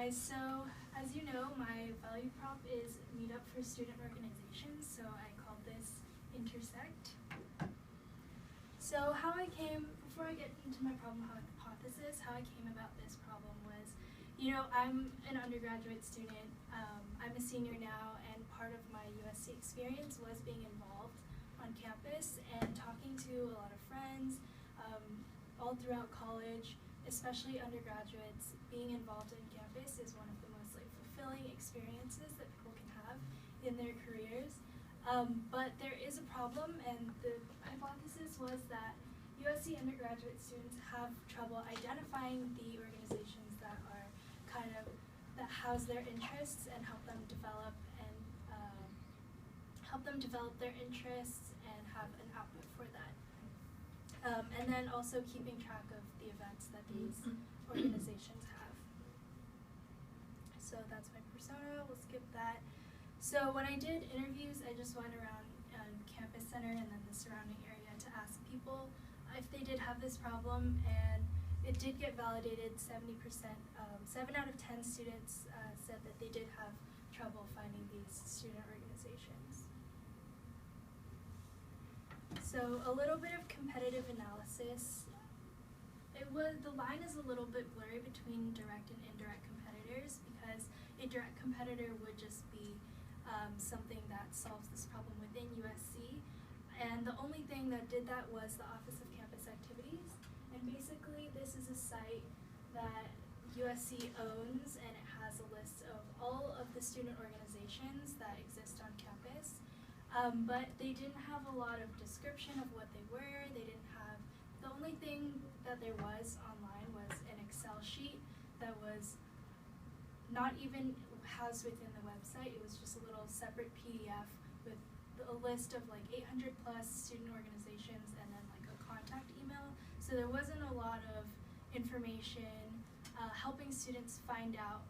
guys, so as you know, my value prop is Meetup for Student Organizations, so I called this Intersect. So before I get into my problem hypothesis, how I came about this problem was, I'm an undergraduate student, I'm a senior now, and part of my USC experience was being involved on campus and talking to a lot of friends all throughout college. Especially undergraduates, being involved in campus is one of the most fulfilling experiences that people can have in their careers. But there is a problem, and the hypothesis was that USC undergraduate students have trouble identifying the organizations that are that house their interests and help them develop their interests and have an output for that. And then also keeping track of the events that these organizations have. So that's my persona, we'll skip that. So when I did interviews, I just went around Campus Center and then the surrounding area to ask people if they did have this problem, and it did get validated. 70%, 7 out of 10 students said that they did have trouble finding these student organizations. So a little bit of competitive analysis. The line is a little bit blurry between direct and indirect competitors, because a direct competitor would just be something that solves this problem within USC. And the only thing that did that was the Office of Campus Activities. And basically this is a site that USC owns, and it has a list of all of the student organizations that exist on campus. But they didn't have a lot of description of what they were. The only thing that there was online was an Excel sheet that was not even housed within the website. It was just a little separate PDF with a list of 800 plus student organizations and then a contact email. So there wasn't a lot of information helping students find out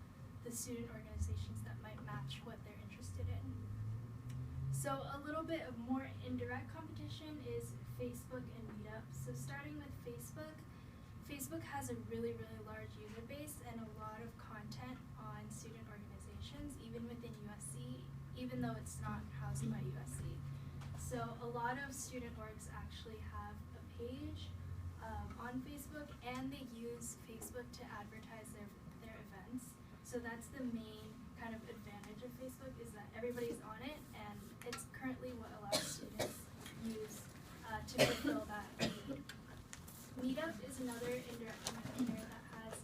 the student organizations that might match what they're interested in. So a little bit of more indirect competition is Facebook and Meetup. So starting with Facebook, Facebook has a really, really large user base and a lot of content on student organizations, even within USC, even though it's not housed by USC. So a lot of student orgs actually have a page on Facebook, and they use Facebook to advertise their events. So that's the main kind of advantage of Facebook, is that everybody's on it, and it's currently what a lot of students use to fulfill that need. Meetup is another indirect competitor that has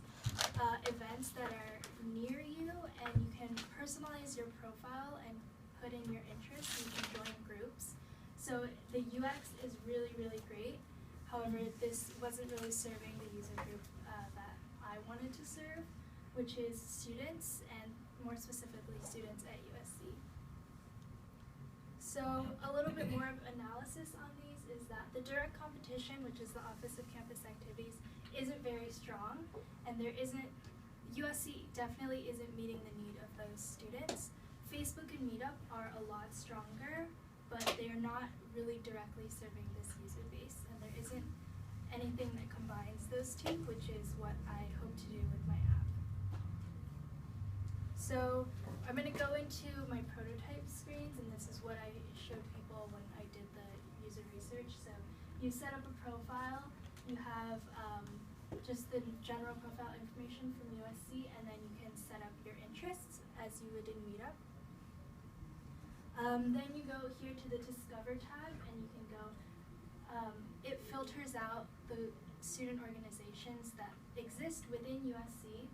events that are near you, and you can personalize your profile and put in your interests, and you can join groups. So the UX is really, really great. However, this wasn't really serving the user group that I wanted to serve, which is students, and more specifically students at USC. So a little bit more of analysis on these is that the direct competition, which is the Office of Campus Activities, isn't very strong, and USC definitely isn't meeting the need of those students. Facebook and Meetup are a lot stronger, but they are not really directly serving this user base, and there isn't anything that combines those two, which is what I hope to do with my app. So I'm going to go into my prototype screens, and this is what I showed people when I did the user research. So you set up a profile, you have just the general profile information from USC, and then you can set up your interests as you would in Meetup. Then you go here to the Discover tab, and you can go, it filters out the student organizations that exist within USC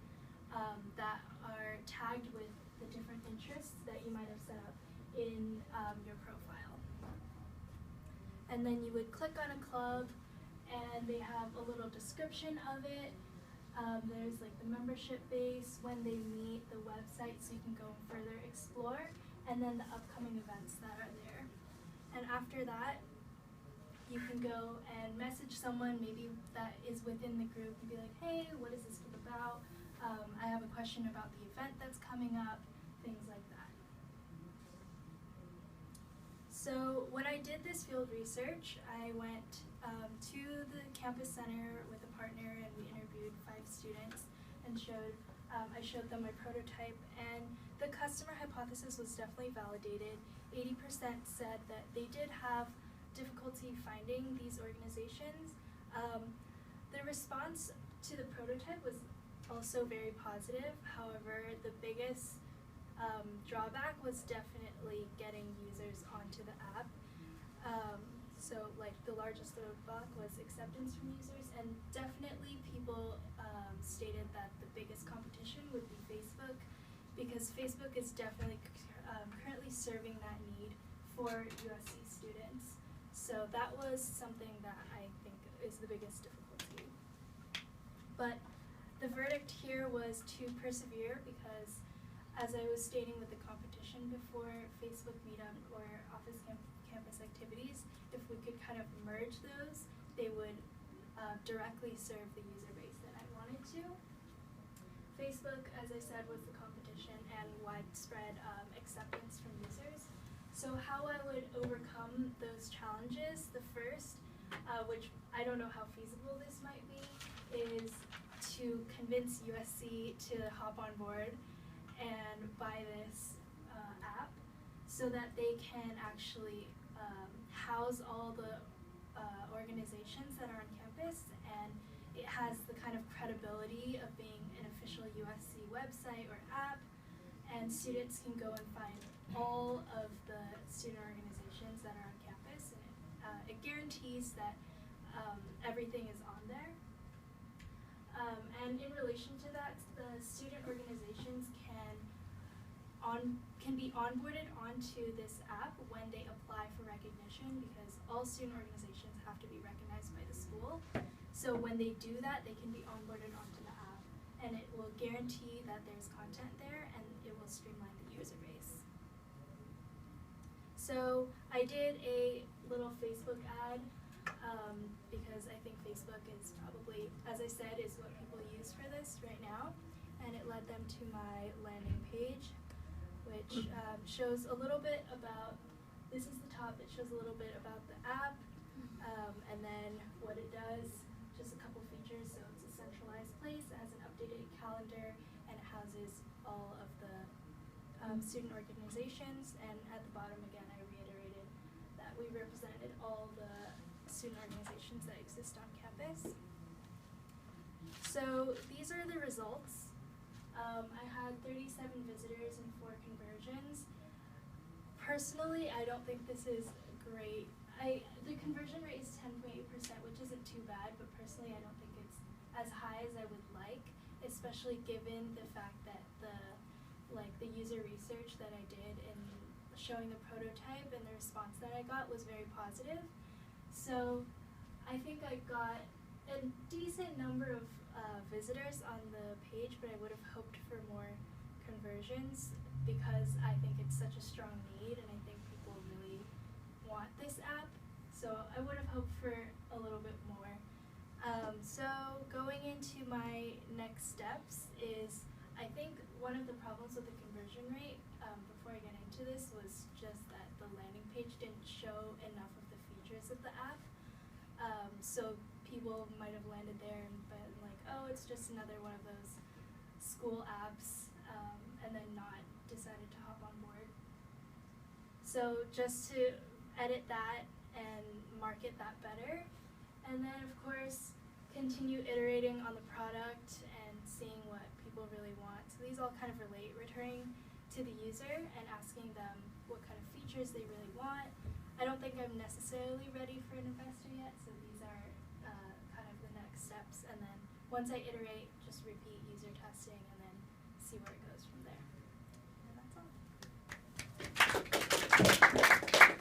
that are tagged with the different interests that you might have set up in your profile. And then you would click on a club, and they have a little description of it. There's the membership base, when they meet, the website, so you can go and further explore, and then the upcoming events that are there. And after that, you can go and message someone maybe that is within the group and be like, hey, what is this group about? I have a question about the event that's coming up, things like that. So when I did this field research, I went to the campus center with a partner, and we interviewed 5 students and showed I showed them my prototype, and the customer hypothesis was definitely validated. 80% said that they did have difficulty finding these organizations. The response to the prototype was also very positive. However, the biggest drawback was definitely getting users onto the app. So like the largest roadblock was acceptance from users, and definitely people stated that the biggest competition would be Facebook, because Facebook is definitely currently serving that need for USC students. So that was something that I think is the biggest difficulty. But the verdict here was to persevere, because as I was stating with the competition before, Facebook Meetup or Office Campus activities, if we could kind of merge those, they would directly serve the user base that I wanted to. Facebook, as I said, was the competition and widespread acceptance from users. So how I would overcome those challenges, the first, which I don't know how feasible this might be, is to convince USC to hop on board and buy this app so that they can actually house all the organizations that are on campus, and it has the kind of credibility of being an official USC website or app, and students can go and find all of the student organizations that are on campus, and it guarantees that everything is on there. And in relation to that, the student organizations can be onboarded onto this app when they apply for recognition, because all student organizations have to be recognized by the school. So when they do that, they can be onboarded onto the app, and it will guarantee that there's content there, and it will streamline the user base. So I did a little Facebook ad, because I think Facebook is probably, as I said, is what people use for this right now, and it led them to my landing page, which shows a little bit about, this is the top, it shows a little bit about the app, and then what it does, just a couple features. So it's a centralized place, it has an updated calendar, and it houses all of the student organizations, and at the bottom again I reiterated that we represented all the student organizations that exist on campus. So these are the results. I had 37 visitors and 4 conversions. Personally, I don't think this is great. The conversion rate is 10.8%, which isn't too bad, but personally I don't think it's as high as I would like, especially given the fact that the user research that I did in showing the prototype and the response that I got was very positive. So I think I got a decent number of visitors on the page, but I would have hoped for more conversions, because I think it's such a strong need, and I think people really want this app. So I would have hoped for a little bit more. So going into my next steps is, I think one of the problems with the conversion rate, before I get into this, was just that the landing page didn't show enough of the features of the app. So people might have landed there and been like, oh, it's just another one of those school apps, and then not decided to hop on board. So just to edit that and market that better, and then of course continue iterating on the product and seeing what people really want. So these all kind of relate, returning to the user and asking them what kind of features they really want. I don't think I'm necessarily ready for an investor yet, so these are kind of the next steps. And then once I iterate, just repeat user testing and then see where it goes.